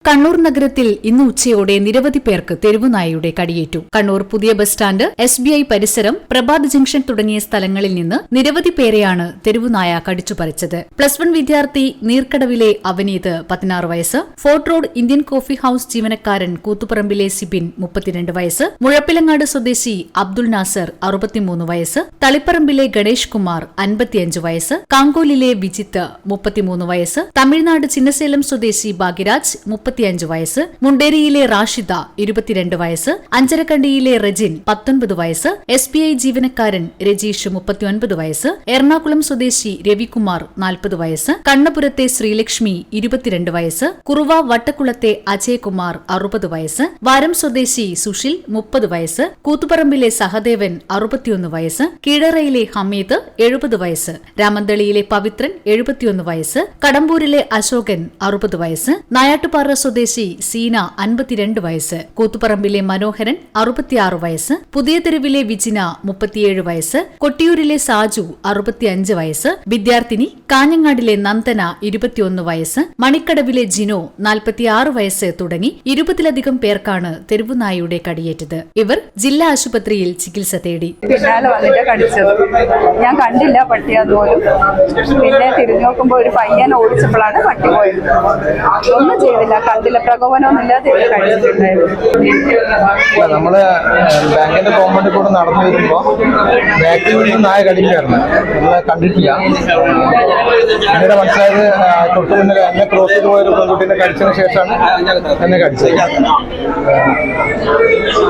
കണ്ണൂർ നഗരത്തിൽ ഇന്ന് ഉച്ചയോടെ നിരവധി പേർക്ക് തെരുവുനായയുടെ കടിയേറ്റു. കണ്ണൂർ പുതിയ ബസ് സ്റ്റാൻഡ്, SBI പരിസരം, പ്രഭാത് ജംഗ്ഷൻ തുടങ്ങിയ സ്ഥലങ്ങളിൽ നിന്ന് നിരവധി പേരെയാണ് തെരുവുനായ കടിച്ചുപറിച്ചത്. +1 വിദ്യാർത്ഥി നീർക്കടവിലെ അവനീത് 16 വയസ്സ്, fort road Indian coffee house ജീവനക്കാരൻ കൂത്തുപറമ്പിലെ സിബിൻ 32 വയസ്സ്, മുഴപ്പിലങ്ങാട് സ്വദേശി അബ്ദുൾ നാസർ 63 വയസ്സ്, തളിപ്പറമ്പിലെ ഗണേഷ് കുമാർ 55 വയസ്സ്, കാങ്കോലിലെ വിജിത്ത് 33 വയസ്സ്, തമിഴ്നാട് ചിന്നസേലം സ്വദേശി ഭാഗ്യരാജ് 35 വയസ്സ്, മുണ്ടേരിയിലെ റാഷിദ 22 വയസ്സ്, അഞ്ചരക്കണ്ടിയിലെ റെജിൻ 19 വയസ്സ്, SBI ജീവനക്കാരൻ രജീഷ് 39 വയസ്സ്, എറണാകുളം സ്വദേശി രവികുമാർ 40 വയസ്സ്, കണ്ണപുരത്തെ ശ്രീലക്ഷ്മി 22 വയസ്സ്, കുറുവ വട്ടക്കുളത്തെ അജയ്കുമാർ 60 വയസ്സ്, വാരം സ്വദേശി സുഷിൽ 30 വയസ്സ്, കൂത്തുപറമ്പിലെ സഹദേവൻ 61 വയസ്സ്, കീഴറയിലെ ഹമീദ് 70 വയസ്സ്, രാമന്തളിയിലെ പവിത്രൻ 71 വയസ്സ്, കടമ്പൂരിലെ അശോകൻ 60 വയസ്സ്, നായാട്ടുപാറ സ്വദേശി സീന 52 വയസ്സ്, കൂത്തുപറമ്പിലെ മനോഹരൻ 66 വയസ്സ്, പുതിയ തെരുവിലെ വിജിന 37 വയസ്സ്, കൊട്ടിയൂരിലെ സാജു 65 വയസ്സ്, വിദ്യാർത്ഥിനി കാഞ്ഞങ്ങാടിലെ നന്ദന 21 വയസ്സ്, മണിക്കടവിലെ ജിനോ 46 വയസ്സ് തുടങ്ങി 20ലധികം പേർക്കാണ് തെരുവുനായയുടെ കടിയേറ്റത്. ഇവർ ജില്ലാ ആശുപത്രിയിൽ ചികിത്സ തേടി. ഞാൻ കണ്ടില്ല പട്ടി അതുപോലും. പിന്നെ തിരിഞ്ഞു നോക്കുമ്പോൾ ഒരു പയ്യൻ ഓടിച്ചപ്പോഴാണ് പട്ടി പോയത്. ഒന്നും ചെയ്തില്ല, കണ്ടില്ല, പ്രകോപനമൊന്നുമില്ലാതെ കഴിച്ചിട്ടുണ്ടായിരുന്നു. നമ്മള് ബാങ്കിന്റെ കോമ്പൗണ്ടിൽ കൂടെ നടന്നു വരുമ്പോ ബാക്കിൽ നിന്ന് നായ കടിക്കായിരുന്നു. നമ്മളെ കണ്ടിട്ടില്ല. പിന്നീട് മനസ്സിലായത് തൊട്ട് മുന്നിൽ എന്നെ ക്രോസ് ചെയ്ത് പോയൊരു പെൺകുട്ടീനെ കടിച്ചതിന് ശേഷമാണ് എന്നെ കടിച്ചത്.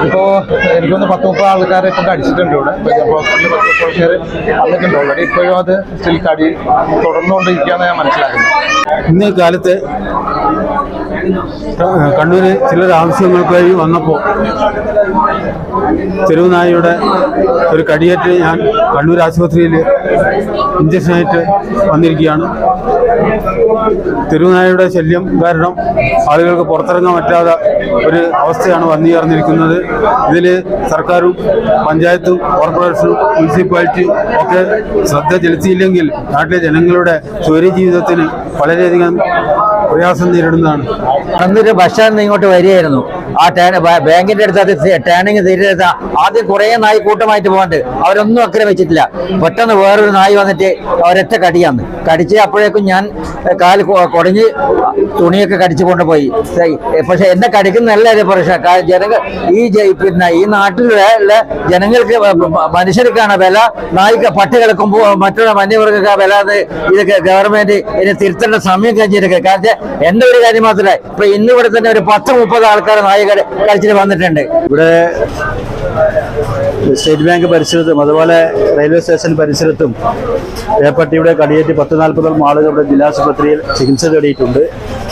ഇപ്പോ എനിക്കൊന്ന് 10-30 ആൾക്കാരെ ഇപ്പൊ കടിച്ചിട്ടുണ്ട്. ഇവിടെ ഹോസ്പിറ്റലിൽ 10 ആൾക്കാർ വന്നിട്ടുണ്ട് ഓൾറെഡി. ഇപ്പോഴും അത് സ്റ്റിൽ കടി തുടർന്നുകൊണ്ടിരിക്കുകയാണ് ഞാൻ മനസ്സിലാക്കുന്നത്. ഇന്നേ കാലത്ത് കണ്ണൂര് ചിലർ ആവശ്യങ്ങൾക്കായി വന്നപ്പോൾ തെരുവുനായയുടെ ഒരു കടിയേറ്റ് ഞാൻ കണ്ണൂർ ആശുപത്രിയിൽ ഇഞ്ചക്ഷനായിട്ട് വന്നിരിക്കുകയാണ്. തെരുവുനായയുടെ ശല്യം കാരണം ആളുകൾക്ക് പുറത്തിറങ്ങാൻ പറ്റാത്ത ഒരു അവസ്ഥയാണ് വന്നു ചേർന്നിരിക്കുന്നത്. ഇതിൽ സർക്കാരും പഞ്ചായത്തും കോർപ്പറേഷനും മുനിസിപ്പാലിറ്റിയും ഒക്കെ ശ്രദ്ധ ചെലുത്തിയില്ലെങ്കിൽ നാട്ടിലെ ജനങ്ങളുടെ സ്വൈര്യജീവിതത്തിന് വളരെയധികം പ്രയാസം നേരിടുന്നതാണ്. അന്നൊരു ബസ് സ്റ്റാൻഡിൽ ഇങ്ങോട്ട് വരികയായിരുന്നു. ആ ബാങ്കിന്റെ അടുത്ത് ടേണിങ് തിരിഞ്ഞ ആദ്യം കുറേ നായി കൂട്ടമായിട്ട് പോകാണ്ട് അവരൊന്നും ആക്രമിച്ചിട്ടില്ല. പെട്ടെന്ന് വേറൊരു നായി വന്നിട്ട് ഒരൊറ്റ കടിയാന്ന് കടിച്ച് അപ്പോഴേക്കും ഞാൻ കാല് കുടഞ്ഞ് തുണിയൊക്കെ കടിച്ചു കൊണ്ടുപോയി. പക്ഷെ എന്നെ കടിക്കുന്നതല്ല പ്രശ്നം. ജനങ്ങൾ ഈ നാട്ടിലുള്ള ജനങ്ങൾക്ക് മനുഷ്യർക്കാണ് വില, നായിക്ക് പട്ടികൾക്കും മറ്റുള്ള വന്യമൃഗ വില. ഇതൊക്കെ ഗവൺമെന്റ് ഇതിനെ തിരുത്തേണ്ട സമയം കഴിഞ്ഞിരിക്കുക. കാരണം എന്റെ ഒരു കാര്യം മാത്രമല്ല, ഇപ്പൊ ഇന്നിവിടെ തന്നെ ഒരു 10-30 ആൾക്കാർ നായ കഴിച്ചിട്ട് വന്നിട്ടുണ്ട്. ഇവിടെ സ്റ്റേറ്റ് ബാങ്ക് പരിസരത്തും അതുപോലെ റെയിൽവേ സ്റ്റേഷൻ പരിസരത്തും പട്ടിയുടെ കടിയേറ്റ് 10-40 ആളുകൾ ഇവിടെ ജില്ലാശുപത്രിയിൽ ചികിത്സ തേടിയിട്ടുണ്ട്.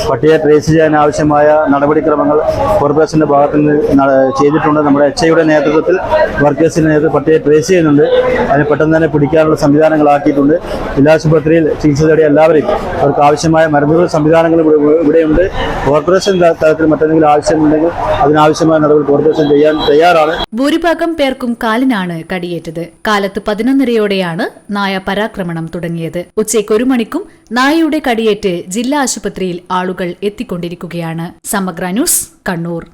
പട്ടിയെ ട്രേസ് ചെയ്യാൻ ആവശ്യമായ നടപടിക്രമങ്ങൾ കോർപ്പറേഷന്റെ ഭാഗത്ത് നിന്ന് ചെയ്തിട്ടുണ്ട്. നമ്മുടെ HIയുടെ നേതൃത്വത്തിൽ വർക്കേഴ്സിന്റെ നേതൃത്വത്തിൽ പട്ടിയെ ട്രേസ് ചെയ്യുന്നുണ്ട്. അതിന് പെട്ടെന്ന് തന്നെ പിടിക്കാനുള്ള സംവിധാനങ്ങളാക്കിയിട്ടുണ്ട്. ജില്ലാശുപത്രിയിൽ ചികിത്സ തേടിയ എല്ലാവരെയും അവർക്ക് ആവശ്യമായ മരുന്നുകൾ സംവിധാനങ്ങൾ ഇവിടെയുണ്ട്. കോർപ്പറേഷൻ തലത്തിൽ മറ്റെന്തെങ്കിലും ആവശ്യമുണ്ടെങ്കിൽ അതിനാവശ്യമായ നടപടി കോർപ്പറേഷൻ ചെയ്യാൻ തയ്യാറാണ്. ഭൂരിഭാഗം പേർക്കും കാലിനാണ് കടിയേറ്റത്. കാലത്ത് 11:30യോടെയാണ് നായ പരാക്രമണം തുടങ്ങിയത്. ഉച്ചയ്ക്ക് 1 മണിക്കും നായയുടെ കടിയേറ്റ് ജില്ലാ ആശുപത്രിയിൽ ആളുകൾ എത്തിക്കൊണ്ടിരിക്കുകയാണ്. സമഗ്ര ന്യൂസ്, കണ്ണൂർ.